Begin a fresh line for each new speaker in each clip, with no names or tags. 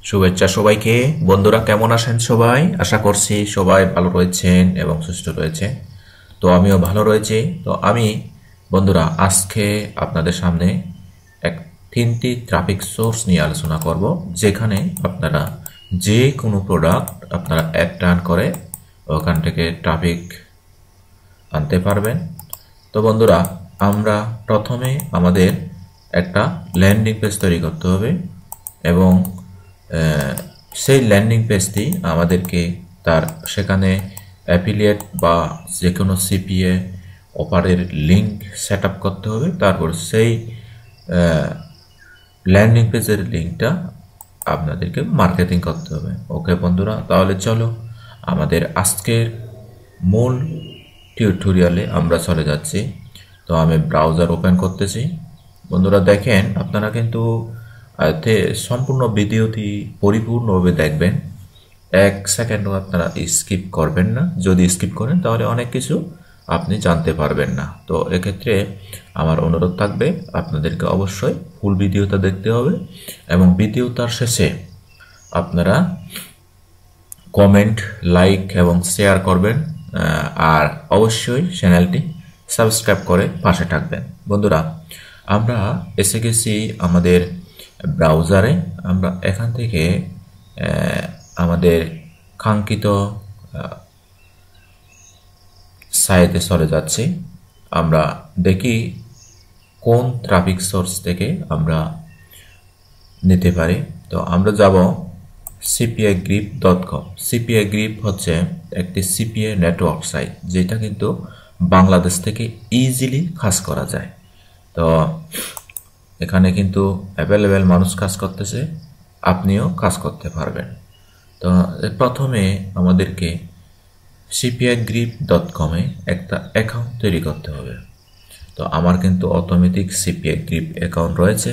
শুভেচ্ছা সবাইকে। বন্ধুরা কেমন আছেন সবাই? আশা করছি সবাই ভালো রয়েছেন এবং সুস্থ রয়েছে। তো আমিও ভালো রয়েছি। তো আমি বন্ধুরা আজকে আপনাদের সামনে এক 3টি ট্রাফিক সোর্স নিয়ে আলোচনা করব, যেখানে আপনারা যে কোনো প্রোডাক্ট আপনারা অ্যাড রান করে ওখান থেকে ট্রাফিক আনতে পারবেন। তো বন্ধুরা, আমরা প্রথমে আমাদের একটা ল্যান্ডিং পেজ তৈরি করতে হবে এবং সেই ল্যান্ডিং পেজটি আমাদেরকে সেখানে অ্যাফিলিয়েট বা যে কোনো সিপিএ অফারের লিঙ্ক সেট আপ করতে হবে। তারপর সেই ল্যান্ডিং পেজের লিঙ্কটা আপনাদেরকে মার্কেটিং করতে হবে। ওকে বন্ধুরা, তাহলে চলো আমাদের আজকের মূল টিউটোরিয়ালে আমরা চলে যাচ্ছি। তো আমি ব্রাউজার ওপেন করতেছি। বন্ধুরা দেখেন, আপনারা কিন্তু সম্পূর্ণ ভিডিওটি পরিপূর্ণভাবে দেখবেন, 1 সেকেন্ডও আপনারা স্কিপ করবেন না। যদি স্কিপ করেন তাহলে অনেক কিছু আপনি জানতে পারবেন না। তো এক্ষেত্রে আমার অনুরোধ থাকবে আপনাদেরকে অবশ্যই ফুল ভিডিওটা দেখতে হবে এবং ভিডিওটার শেষে আপনারা কমেন্ট, লাইক এবং শেয়ার করবেন, আর অবশ্যই চ্যানেলটি সাবস্ক্রাইব করে পাশে থাকবেন। বন্ধুরা, আমরা এসে গেছি আমাদের ব্রাউজারে। আমরা এখান থেকে আমাদের কাঙ্ক্ষিত সাইটে চলে যাচ্ছি। আমরা দেখি কোন ট্রাফিক সোর্স থেকে আমরা নিতে পারি। তো আমরা যাব cpigrip.com। সিপিআই গ্রিপ হচ্ছে একটি সিপিএ নেটওয়ার্ক সাইট, যেটা কিন্তু বাংলাদেশ থেকে ইজিলি কাজ করা যায়। তো এখানে কিন্তু অ্যাভেলেবেল মানুষ কাজ করতেছে, আপনিও কাজ করতে পারবেন। তো প্রথমে আমাদেরকে cpigrip.com-এ একটা অ্যাকাউন্ট তৈরি করতে হবে। তো আমার কিন্তু অটোমেটিক সিপিআই গ্রিপ অ্যাকাউন্ট রয়েছে।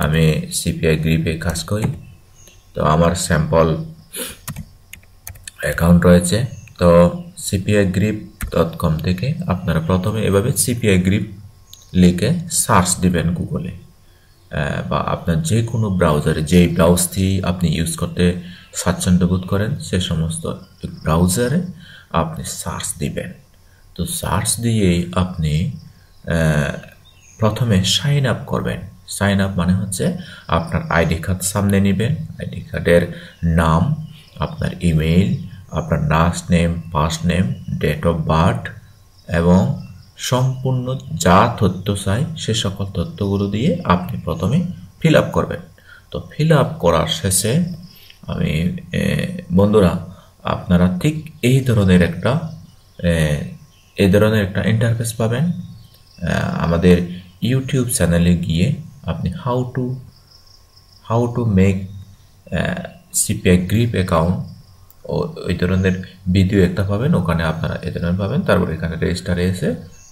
আমি সিপিআই গ্রিপে কাজ করি, তো আমার স্যাম্পল অ্যাকাউন্ট রয়েছে। তো cpigrip.com থেকে আপনারা প্রথমে এভাবে সিপিআই গ্রিপ লিখে সার্চ দিবেন গুগলে, বা আপনার যে কোনো ব্রাউজারে, যেই ব্রাউজটি আপনি ইউজ করতে স্বাচ্ছন্দ্য বোধ করেন সে সমস্ত ব্রাউজারে আপনি সার্চ দিবেন। তো সার্চ দিয়ে আপনি প্রথমে সাইন আপ করবেন। সাইন আপ মানে হচ্ছে আপনার আইডি কার্ড সামনে নেবেন, আইডি কার্ডের নাম, আপনার ইমেইল, আপনার last name, first name, date of birth এবং সম্পূর্ণ যা তথ্য চাই সে সকল তথ্যগুলো দিয়ে আপনি প্রথমে ফিল আপ করবেন। তো ফিল আপ করার শেষে বন্ধুরা, আপনারা ঠিক এই ধরনের একটা ইন্টারফেস পাবেন। আমাদের ইউটিউব চ্যানেলে গিয়ে আপনি how to make CPI grip account ওই ধরনের ভিডিও একটা পাবেন। ওখানে আপনারা এই ধরনের পাবেন। তারপর এখানে রেজিস্টারে এসে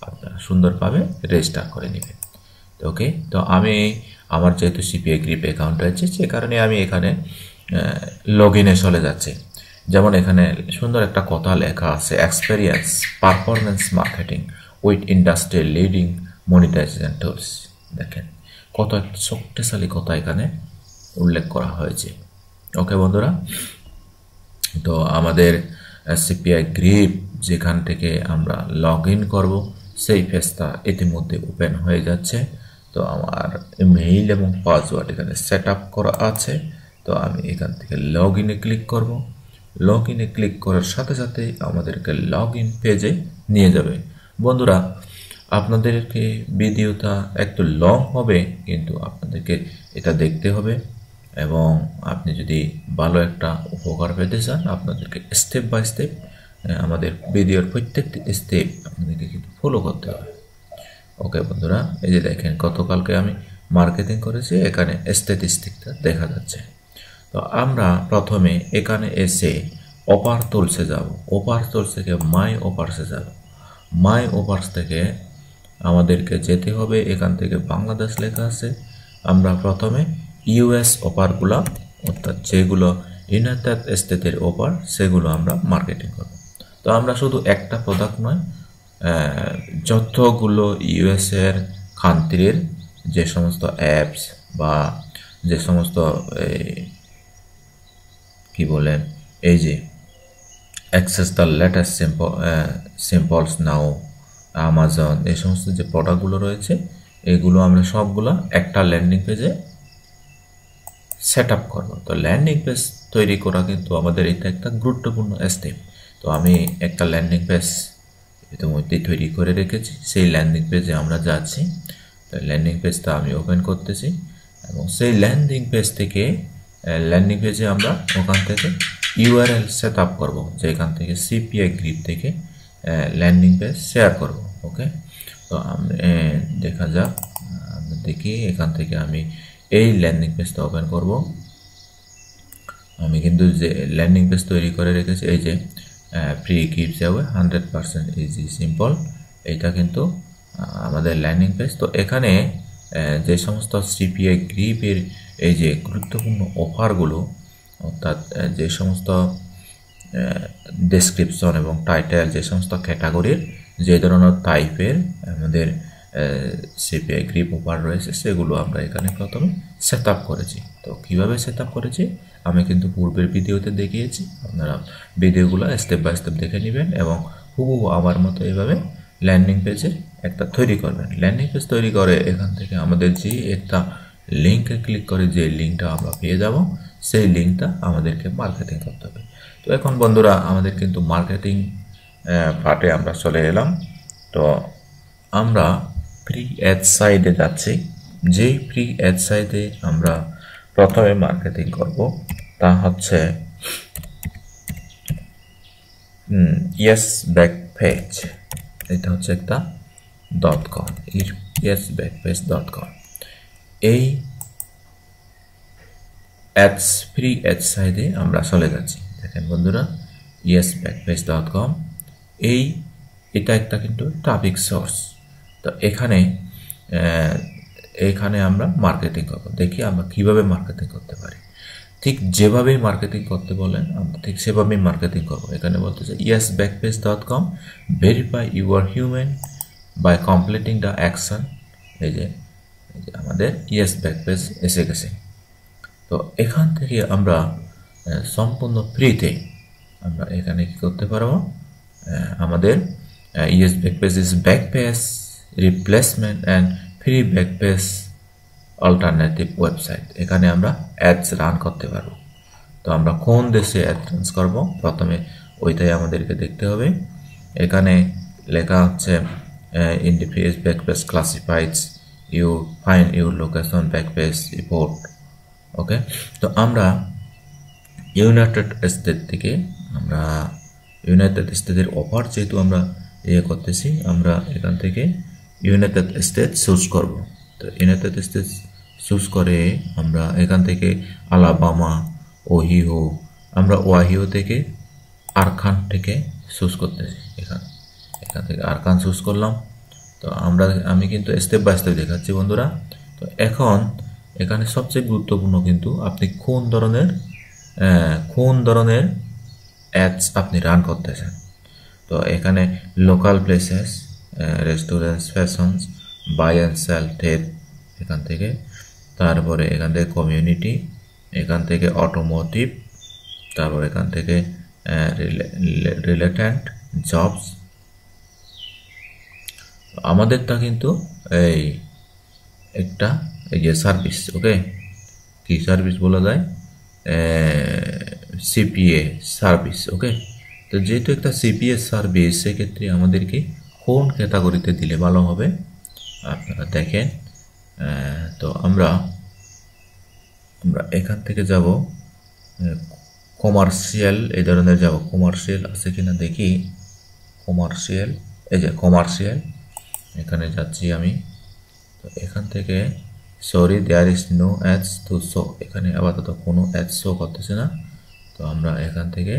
আপনারা সুন্দরভাবে রেজিস্টার করে নেবেন। ওকে, তো আমার যেহেতু সিপিআই গ্রিপ অ্যাকাউন্ট আছে, সে কারণে আমি এখানে লগ ইনে চলে যাচ্ছি। যেমন এখানে সুন্দর একটা কথা লেখা আছে, experience performance marketing with industry leading monetization tools. দেখেন কত একটা শক্তিশালী কথা এখানে উল্লেখ করা হয়েছে। ওকে বন্ধুরা, তো আমাদের সিপিআই গ্রিপ যেখান থেকে আমরা লগ ইন করবো সেই পেজটা ইতিমধ্যে ওপেন হয়ে যাচ্ছে। তো আমার মেইল এবং পাসওয়ার্ড এখানে সেট আপ করা আছে। তো আমি এখান থেকে লগ ইনে ক্লিক করব। লগ ইনে ক্লিক করার সাথে সাথে আমাদেরকে লগ ইন পেজে নিয়ে যাবে। বন্ধুরা, আপনাদেরকে ভিডিওটা একটু লং হবে, কিন্তু আপনাদেরকে এটা দেখতে হবে এবং আপনি যদি ভালো একটা উপকার পেতে চান আপনাদেরকে স্টেপ বাই স্টেপ আমাদের ভিডিওর প্রত্যেকটি স্টেপ আপনাদেরকে কিন্তু ফলো করতে হবে। ওকে বন্ধুরা, এই যে দেখেন গতকালকে আমি মার্কেটিং করেছি, এখানে স্ট্যাটিস্টিকটা দেখা যাচ্ছে। তো আমরা প্রথমে এখানে এসে অফার টুলসে যাব। অফার টুলস থেকে মাই অফার্সে যাব। মাই অফার্স থেকে আমাদেরকে যেতে হবে, এখান থেকে বাংলাদেশ লেখা আছে। আমরা প্রথমে ইউএস অফারগুলো, অর্থাৎ যেগুলো ইউনাইটেড স্টেটের অফার, সেগুলো আমরা মার্কেটিং করব। তো আমরা শুধু একটা প্রোডাক্ট নয়, যতগুলো ইউএসের কান্ট্রির যে সমস্ত অ্যাপস বা যে সমস্ত কি বলে এই যে access the latest simples now, Amazon, এই সমস্ত যে প্রোডাক্টগুলো রয়েছে এগুলো আমরা সবগুলো একটা ল্যান্ডিং পেজে সেট আপ করবো। তো ল্যান্ডিং পেজ তৈরি করা কিন্তু আমাদের এটা একটা গুরুত্বপূর্ণ স্টেপ। তো আমি একটা ল্যান্ডিং পেজ ইতিমধ্যেই তৈরি করে রেখেছি, সেই ল্যান্ডিং পেজে আমরা যাচ্ছি। তো ল্যান্ডিং পেজটা আমি ওপেন করতেছি এবং সেই ল্যান্ডিং পেজ থেকে ল্যান্ডিং পেজে আমরা ওখান থেকে ইউআরএল সেট আপ করবো, যেখান থেকে সিপিআই গ্রিপ থেকে ল্যান্ডিং পেজ শেয়ার করব। ওকে, তো দেখা যাক, আমরা দেখি এখান থেকে আমি এই ল্যান্ডিং পেজটা ওপেন করব। আমি কিন্তু যে ল্যান্ডিং পেজ তৈরি করে রেখেছি, এই যে free gives away 100% easy simple, এটা কিন্তু আমাদের ল্যান্ডিং পেজ। তো এখানে যে সমস্ত সিপিআই গ্রিপের এই যে গুরুত্বপূর্ণ অফারগুলো, অর্থাৎ যে সমস্ত ডেসক্রিপশন এবং টাইটেল, যে সমস্ত ক্যাটাগরির যে ধরনের টাইপের আমাদের সিপিআই গ্রিপ অফার রয়েছে সেগুলো আমরা এখানে প্রথমে সেট আপ করেছি। তো কীভাবে সেট আপ করেছি আমি কিন্তু পূর্বের ভিডিওতে দেখিয়েছি, আপনারা ভিডিওগুলো স্টেপ বাই স্টেপ দেখে নেবেন এবং হুবহু আমার মতো এইভাবে ল্যান্ডিং পেজের একটা তৈরি করবেন। ল্যান্ডিং পেজ তৈরি করে এখান থেকে আমাদের যে একটা লিঙ্কে ক্লিক করে যে লিঙ্কটা আমরা পেয়ে যাব, সেই লিঙ্কটা আমাদেরকে মার্কেটিং করতে হবে। তো এখন বন্ধুরা আমাদের কিন্তু মার্কেটিং পার্টে আমরা চলে এলাম। তো আমরা ফ্রি অ্যাড সাইটে যাচ্ছি। যেই ফ্রি অ্যাড সাইটে আমরা প্রথমে মার্কেটিং করব তা হচ্ছে ইয়েস ব্যাক পেজ। এটা হচ্ছে একটা .com, yesbackpage.com। এই অ্যাডস ফ্রি অ্যাড সাইটে আমরা চলে যাচ্ছি। দেখেন বন্ধুরা, yesbackpage.com, এটা একটা কিন্তু ট্রাফিক সোর্স। তো এখানে আমরা মার্কেটিং করব। দেখি আমরা কিভাবে মার্কেটিং করতে পারি। ঠিক যেভাবে মার্কেটিং করতে বলেন আমরা ঠিক সেভাবেই মার্কেটিং করব। এখানে বলতেছে yesbackpage.com, verify your human by completing the action. এই যে আমাদের yesbackpage এসে গেছে। তো এখান থেকে আমরা সম্পূর্ণ ফ্রিতে আমরা এখানে কি করতে পারবো, আমাদের yesbackpage is backpage replacement and free backpage alternative website. এখানে আমরা অ্যাডস রান করতে পারবো। তো আমরা কোন দেশে অ্যাড রান করব প্রথমে ওইটাই আমাদেরকে দেখতে হবে। এখানে লেখা হচ্ছে in the page backpage classifieds you find your location backpage report. Okay, তো আমরা ইউনাইটেড স্টেট থেকে ইউনাইটেড স্টেটের অফার যেহেতু আমরা করতেছি, আমরা এখান থেকে ইউনাইটেড স্টেট চুজ করব। তো ইউনাইটেড স্টেটস চুজ করে আমরা এখান থেকে আলাবামা, ওহিও, আমরা ওয়াহিও থেকে আরকান থেকে চুজ করতেছি। এখান থেকে আরকান চুজ করলাম। তো আমি কিন্তু স্টেপ বাই স্টেপ দেখাচ্ছি বন্ধুরা। তো এখন এখানে সবচেয়ে গুরুত্বপূর্ণ কিন্তু আপনি কোন ধরনের অ্যাডস আপনি রান করতে চান। তো এখানে local places, restaurants, fashions, buy and sell, trade, এখান থেকে তারপরে এখান থেকে কমিউনিটি, এখান থেকে অটোমোটিভ, তারপর এখান থেকে রিলেটেন্ট জবস। আমাদেরটা কিন্তু একটা যে সার্ভিস। ওকে, কি সার্ভিস বলা যায়, সিপিএ সার্ভিস। ওকে, তো যেহেতু একটা সিপিএ সার্ভিস সেক্ষেত্রে আমাদেরকে কোন ক্যাটাগরিতে দিলে ভালো হবে আপনারা দেখেন। তো আমরা এখান থেকে যাব কমার্শিয়াল, এই ধরনের যাব। কমার্শিয়াল আছে কিনা দেখি। কমার্শিয়াল, এই যে কমার্শিয়াল, এখানে যাচ্ছি আমি। তো এখান থেকে sorry there is no ads to show, এখানে আপাতত কোনো অ্যাডস শো করতেছে না। তো আমরা এখান থেকে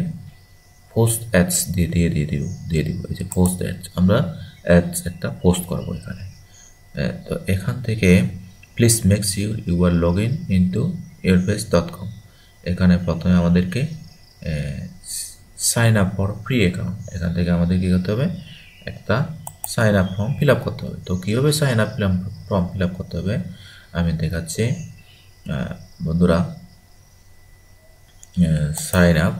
পোস্ট অ্যাডস দিয়ে দিব। এই যে পোস্ট অ্যাডস, আমরা অ্যাডস একটা পোস্ট করব এখানে। তো এখান থেকে please make sure you are log in into yourpage.com। এখানে প্রথমে আমাদেরকে sign up for free account, এখান থেকে আমাদের কী করতে হবে, একটা sign up form fill up করতে হবে। তো কীভাবে sign up form fill up করতে হবে আমি দেখাচ্ছি বন্ধুরা। সাইন আপ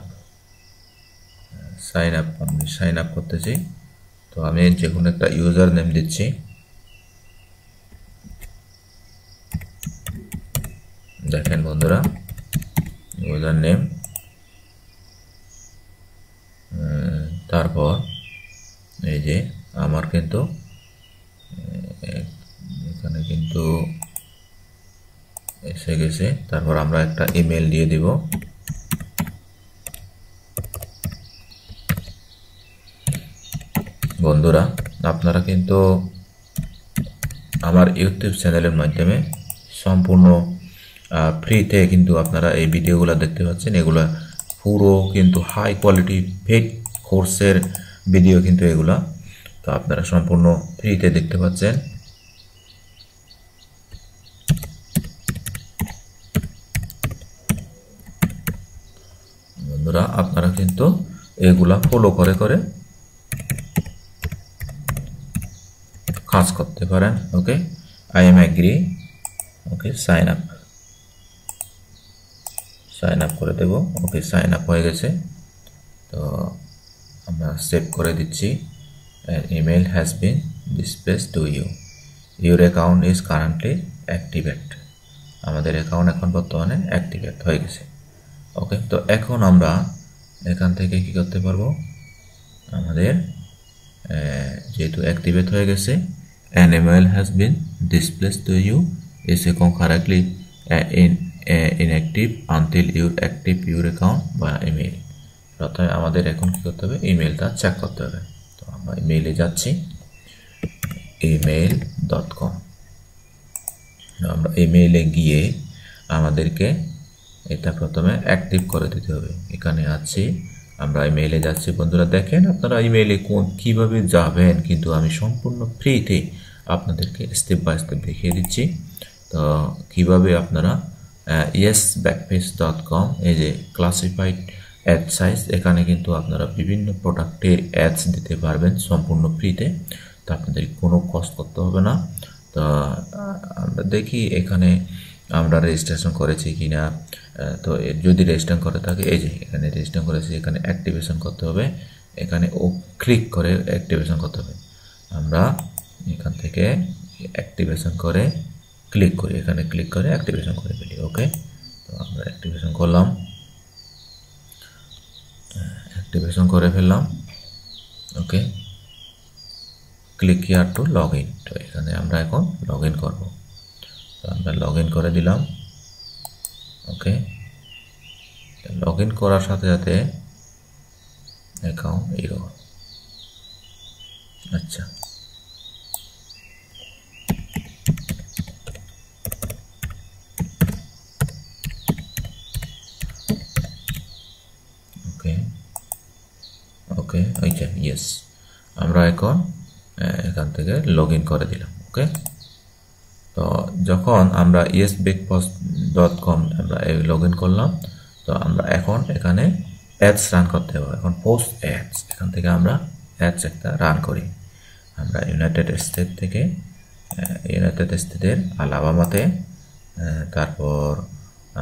আমি সাইন আপ করতেছি। তো আমি যে কোনো একটা ইউজার নেম দিচ্ছি। দেখেন বন্ধুরা, ইউজার নেম, তারপর এই যে আমার কিন্তু এখানে কিন্তু এসে গেছে। তারপর আমরা একটা ইমেল দিয়ে দিব। বন্ধুরা, আপনারা কিন্তু আমার ইউটিউব চ্যানেলের মাধ্যমে সম্পূর্ণ ফ্রিতে কিন্তু আপনারা এই ভিডিওগুলো দেখতে পাচ্ছেন। এগুলা পুরো কিন্তু হাই কোয়ালিটি পেইড কোর্সের ভিডিও কিন্তু এগুলা। তো আপনারা সম্পূর্ণ ফ্রিতে দেখতে পাচ্ছেন। বন্ধুরা, আপনারা কিন্তু এগুলা ফলো করে করে কাজ করতে পারেন। Okay, I am agree. Okay, sign up করে দেব। ওকে, সাইন আপ হয়ে গেছে। তো আমরা সেভ করে দিচ্ছি। Email has been displaced to you, your account is currently activate. আমাদের অ্যাকাউন্ট এখন বর্তমানে অ্যাক্টিভেট হয়ে গেছে। ওকে, তো এখন আমরা এখান থেকে কি করতে পারবো, আমাদের যেহেতু অ্যাক্টিভেট হয়ে গেছে, an email has been displayed to you is concurrently inactive until you active your account by email। প্রথমে আমাদের এখন কি করতে হবে, ইমেলটা চেক করতে হবে। তো আমরা ইমেইলে যাচ্ছি, email.com। আমরা ইমেইলে গিয়ে আমাদেরকে এটা প্রথমে অ্যাক্টিভ করে দিতে হবে। এখানে আছি, আমরা ইমেইলে যাচ্ছি। বন্ধুরা দেখেন, আপনারা ইমেইলে কিভাবে যাবেন কিন্তু আমি সম্পূর্ণ ফ্রিতে আপনাদেরকে স্টেপ বাই স্টেপ দেখিয়ে দিচ্ছি। তো কিভাবে আপনারা yesbackpage.com, এই যে ক্লাসিফাইড অ্যাড সাইজ, এখানে কিন্তু আপনারা বিভিন্ন প্রোডাক্টের অ্যাডস দিতে পারবেন সম্পূর্ণ ফ্রিতে। তো আপনাদের কোনো কষ্ট করতে হবে না। তো আমরা দেখি এখানে আমরা রেজিস্ট্রেশন করেছি কিনা। তো যদি রেজিস্ট্রেশন করে থাকে, এই যে এখানে রেজিস্ট্রেশন করেছি, এখানে অ্যাক্টিভেশন করতে হবে। এখানে ক্লিক করে অ্যাক্টিভেশন করতে হবে। আমরা এখান থেকে অ্যাক্টিভেশন করে ক্লিক করি, এখানে ক্লিক করে অ্যাক্টিভেশন করে ফেলি। ওকে, তো আমরা অ্যাক্টিভেশন করলাম, অ্যাক্টিভেশন করে ফেললাম। Okay, click here to log in. তো এখানে আমরা এখন লগ ইন করবো। তো আমরা লগ ইন করে দিলাম। ওকে, লগ ইন করার সাথে সাথে অ্যাকাউন্ট এরর। আচ্ছা, ওকে ওকে, ওইটা ইয়েস। আমরা এখন এখান থেকে লগ ইন করে দিলাম। ওকে, তো যখন আমরা yesbackpage.com আমরা লগ ইন করলাম, তো আমরা এখন এখানে অ্যাডস রান করতে হবে। এখন পোস্ট অ্যাডস, এখান থেকে আমরা অ্যাডস একটা রান করি। আমরা ইউনাইটেড স্টেটের আলাবামাতে, তারপর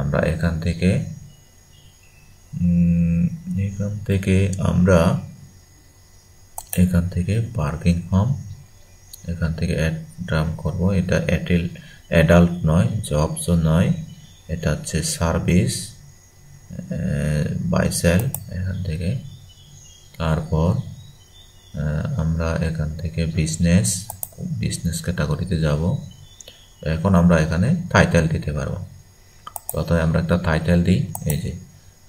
আমরা এখান থেকে বার্মিংহাম, এখান থেকে অ্যাড রান করবো। এটা অ্যাডাল্ট নয়, জবসও নয়, এটা হচ্ছে সার্ভিস বাইসেল এখান থেকে। তারপর আমরা এখান থেকে বিজনেস ক্যাটাগরিতে যাব। এখন আমরা এখানে টাইটেল দিতে পারবো। প্রথমে আমরা একটা টাইটেল দিই। এই যে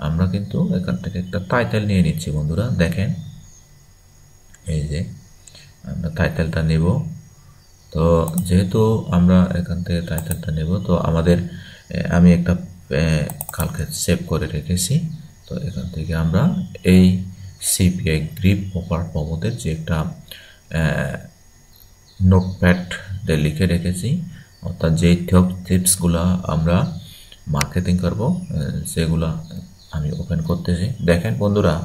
আমরা কিন্তু এখান থেকে একটা টাইটেল নিয়ে নিচ্ছি। বন্ধুরা দেখেন, এই যে আমরা টাইটেলটা নেব। তো যেহেতু আমরা এখান থেকে টাইটেলটা নেব, তো আমি একটা কালকে সেভ করে রেখেছি। তো এখান থেকে আমরা এই সিপিআই গ্রিপ অফার প্রমোদের যে একটা নোটপ্যাডে লিখে রেখেছি, অর্থাৎ যেই টিপসগুলো আমরা মার্কেটিং করব সেগুলো আমি ওপেন করতেছি। দেখেন বন্ধুরা,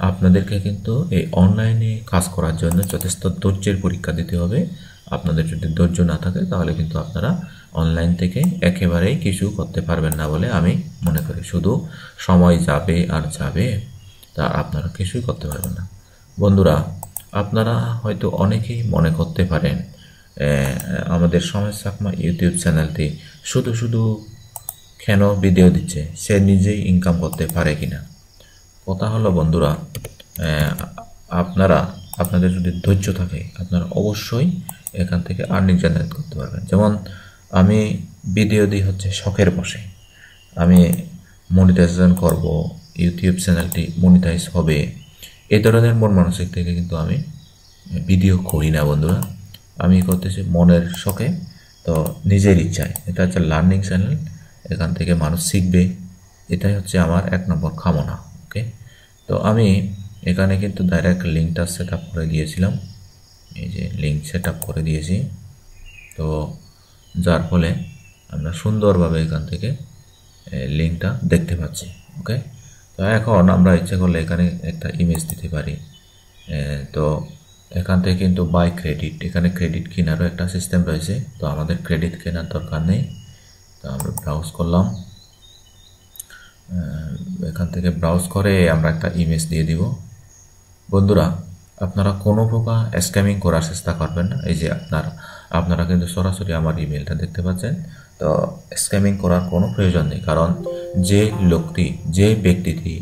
আপনাদেরকে কিন্তু এই অনলাইনে কাজ করার জন্য যথেষ্ট ধৈর্যের পরীক্ষা দিতে হবে। আপনাদের যদি ধৈর্য না থাকে তাহলে কিন্তু আপনারা অনলাইন থেকে একেবারেই কিছু করতে পারবেন না বলে আমি মনে করি। শুধু সময় যাবে আর যাবে, তা আপনারা কিছুই করতে পারবেন না। বন্ধুরা, আপনারা হয়তো অনেকেই মনে করতে পারেন আমাদের সমেত চাকমা ইউটিউব চ্যানেলটি শুধু শুধু কেন ভিডিও দিচ্ছে, সে নিজেই ইনকাম করতে পারে কিনা। কথা হলো বন্ধুরা, আপনাদের যদি ধৈর্য থাকে আপনারা অবশ্যই এখান থেকে আর্নিং জেনারেট করতে পারবেন। যেমন আমি ভিডিও দিই হচ্ছে শখের বসে, আমি মনিটাইজেশন করব, ইউটিউব চ্যানেলটি মনিটাইজ হবে, এই ধরনের মন মানসিক থেকে কিন্তু আমি ভিডিও করি না বন্ধুরা। আমি করতেছি মনের শখে, তো নিজের ইচ্ছায়। এটা হচ্ছে লার্নিং চ্যানেল, এখান থেকে মানুষ শিখবে, এটাই হচ্ছে আমার 1 নম্বর কামনা। ওকে, তো আমি এখানে কিন্তু ডাইরেক্ট লিঙ্কটা সেট আপ করে দিয়েছিলাম, এই যে লিঙ্ক সেট আপ করে দিয়েছি। তো যার ফলে আমরা সুন্দরভাবে এখান থেকে লিঙ্কটা দেখতে পাচ্ছি। ওকে, তো এখন আমরা ইচ্ছে করলে এখানে একটা ইমেজ দিতে পারি। তো এখান থেকে কিন্তু বাই ক্রেডিট, এখানে ক্রেডিট কেনারও একটা সিস্টেম রয়েছে। তো আমাদের ক্রেডিট কেনার দরকার নেই। তো আমরা ব্রাউজ করলাম, এখান থেকে ব্রাউজ করে আমরা একটা ইমেজ দিয়ে দিব। বন্ধুরা, আপনারা কোনো প্রকার স্ক্যামিং করার চেষ্টা করবেন না। এই যে আপনারা কিন্তু সরাসরি আমার ইমেলটা দেখতে পাচ্ছেন। তো স্ক্যামিং করার কোনো প্রয়োজন নেই, কারণ যে ব্যক্তিটি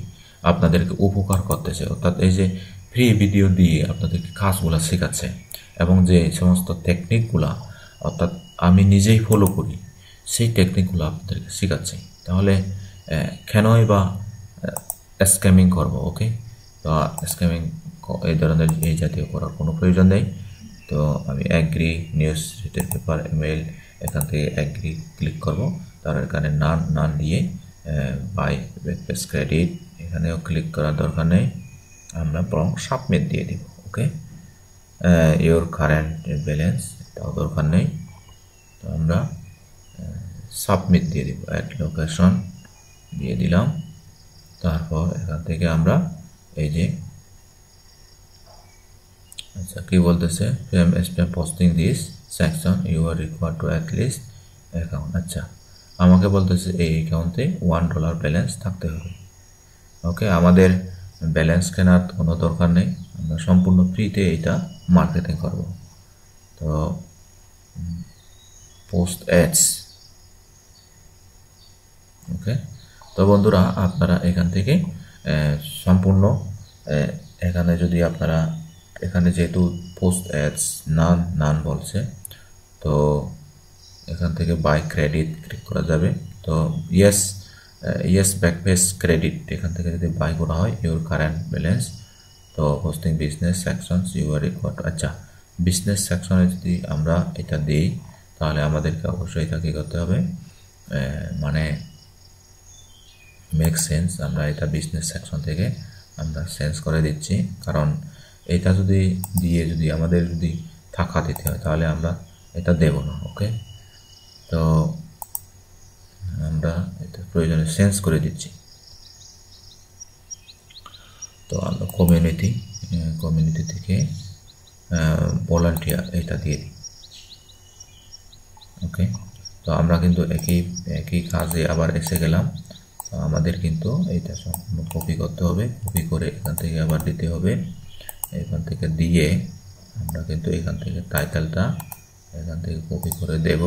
আপনাদেরকে উপকার করতেছে, অর্থাৎ এই যে ফ্রি ভিডিও দিয়ে আপনাদেরকে কাজগুলো শেখাচ্ছে এবং যে সমস্ত টেকনিকগুলা অর্থাৎ আমি নিজেই ফলো করি, সেই টেকনিকগুলো আপনাদেরকে শেখাচ্ছি, তাহলে কেনই বা স্ক্যামিং করব। ওকে, তো স্ক্যামিং এই ধরনের এই জাতীয় করার কোনো প্রয়োজন নেই। তো আমি agree news retail paper email, এখান থেকে অ্যাগ্রি ক্লিক করব। তার এখানে নান দিয়ে বাই ব্যাকপেজ ক্রেডিট, এখানেও ক্লিক করার দরকার নেই, আমরা বরং সাবমিট দিয়ে দিব। ওকে, ইওর কারেন্ট ব্যালেন্স, এটাও দরকার নেই। তো আমরা সাবমিট দিয়ে দিব, অ্যাড লোকেশন দিয়ে দিলাম। তারপর এখান থেকে আমরা এই যে আচ্ছা কি বলতেছে, spam posting this section you are required to at least account. আচ্ছা, আমাকে বলতেছে এই অ্যাকাউন্টে $1 ব্যালেন্স থাকতে হবে। ওকে, আমাদের ব্যালেন্স কেনার কোনো দরকার নেই, আমরা সম্পূর্ণ ফ্রিতে এটা মার্কেটিং করব। তো পোস্ট অ্যাডস। ওকে, তো বন্ধুরা, আপনারা এখান থেকে সম্পূর্ণ এখানে যদি আপনারা এখানে যেহেতু পোস্ট অ্যাডস নান বলছে, তো এখান থেকে বাই ক্রেডিট ক্লিক করা যাবে। তো ইয়েস ব্যাকপেজ ক্রেডিট, এখান থেকে যদি বাই করা হয় ইউর কারেন্ট ব্যালেন্স, তো hosting business sections you are required. আচ্ছা, বিজনেস সেকশনে যদি আমরা এটা দিই তাহলে আমাদেরকে অবশ্যই এটা কী করতে হবে, মানে মেক সেন্স, আমরা এটা বিজনেস সেকশন থেকে আমরা চেঞ্জ করে দিচ্ছি, কারণ এটা যদি আমাদের টাকা দিতে হয় তাহলে আমরা এটা দেব না। ওকে, তো আমরা এটা প্রয়োজনে চেঞ্জ করে দিচ্ছি। তো আমরা কমিউনিটি থেকে ভলান্টিয়ার এটা দিয়ে দিই। ওকে, তো আমরা কিন্তু একই কাজে আবার এসে গেলাম। তো আমাদের কিন্তু এইটা সম্পূর্ণ কপি করতে হবে, কপি করে এখান থেকে আবার দিতে হবে। এখান থেকে দিয়ে আমরা কিন্তু এখান থেকে টাইটেলটা এখান থেকে কপি করে দেব,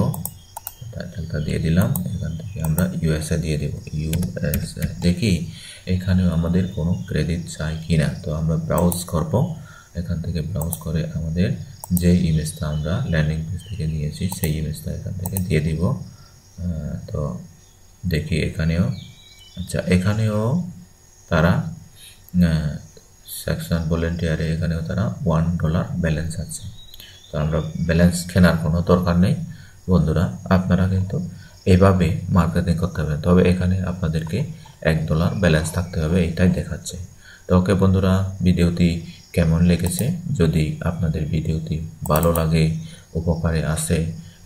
টাইটেলটা দিয়ে দিলাম। এখান থেকে আমরা ইউএসএ দিয়ে দেব, ইউএসএ। দেখি এখানেও আমাদের কোনো ক্রেডিট চাই কিনা। তো আমরা ব্রাউজ করব, এখান থেকে ব্রাউজ করে আমাদের যে ইমেজটা আমরা ল্যান্ডিং পেজ থেকে নিয়েছি সেই ইমেজটা এখান থেকে দিয়ে দিব। তো দেখি এখানেও, আচ্ছা এখানেও তারা সেকশন ভলেন্টিয়ারে এখানেও তারা $1 ব্যালেন্স আছে। তো আমরা ব্যালেন্স কেনার কোনো দরকার নেই বন্ধুরা, আপনারা কিন্তু এভাবে মার্কেটিং করতে হবে। তবে এখানে আপনাদেরকে $1 ব্যালেন্স থাকতে হবে, এটাই দেখাচ্ছে। তো ওকে বন্ধুরা, ভিডিওটি কেমন লেগেছে? যদি আপনাদের ভিডিওটি ভালো লাগে, উপকারে আসে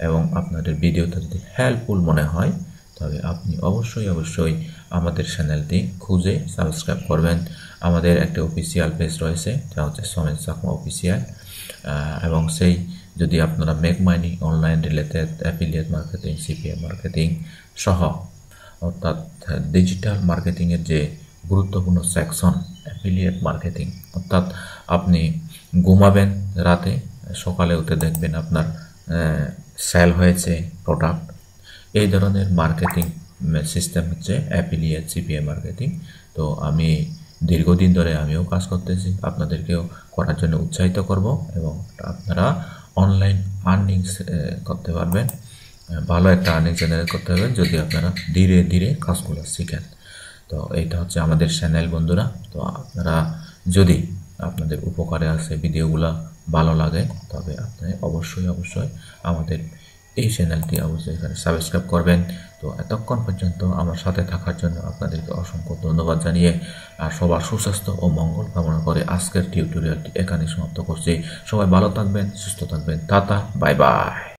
এবং আপনাদের ভিডিওটা যদি হেল্পফুল মনে হয়, তবে আপনি অবশ্যই আমাদের চ্যানেলটি খুঁজে সাবস্ক্রাইব করবেন। আমাদের একটা অফিসিয়াল পেজ রয়েছে, যা হচ্ছে সমেত চাকমা অফিসিয়াল, এবং সেই যদি আপনারা make money online related affiliate marketing, CPA marketing সহ অর্থাৎ ডিজিটাল মার্কেটিংয়ের যে গুরুত্বপূর্ণ সেকশন অ্যাফিলিয়েট মার্কেটিং, অর্থাৎ আপনি ঘুমাবেন রাতে, সকালে উঠে দেখবেন আপনার সেল হয়েছে প্রোডাক্ট, এই ধরনের মার্কেটিং সিস্টেম হচ্ছে অ্যাফিলিয়েট সিপিএ মার্কেটিং। তো আমি দীর্ঘদিন ধরে আমিও কাজ করতেছি, আপনাদেরকেও করার জন্য উৎসাহিত করব এবং আপনারা অনলাইন আর্নিং করতে পারবেন, ভালো একটা আর্নিং জেনারেট করতে পারবেন যদি আপনারা ধীরে ধীরে কাজগুলো শিখেন। তো এইটা হচ্ছে আমাদের চ্যানেল বন্ধুরা। তো আপনারা যদি আপনাদের উপকারে আসে ভিডিওগুলো ভালো লাগে তবে আপনি অবশ্যই আমাদের এই চ্যানেলটি অবশ্যই এখানে সাবস্ক্রাইব করবেন। তো এতক্ষণ পর্যন্ত আমার সাথে থাকার জন্য আপনাদেরকে অসংখ্য ধন্যবাদ জানিয়ে আর সবার সুস্বাস্থ্য ও মঙ্গল কামনা করে আজকের টিউটোরিয়ালটি এখানে সমাপ্ত করছি। সবাই ভালো থাকবেন, সুস্থ থাকবেন, টাটা, বাই বাই।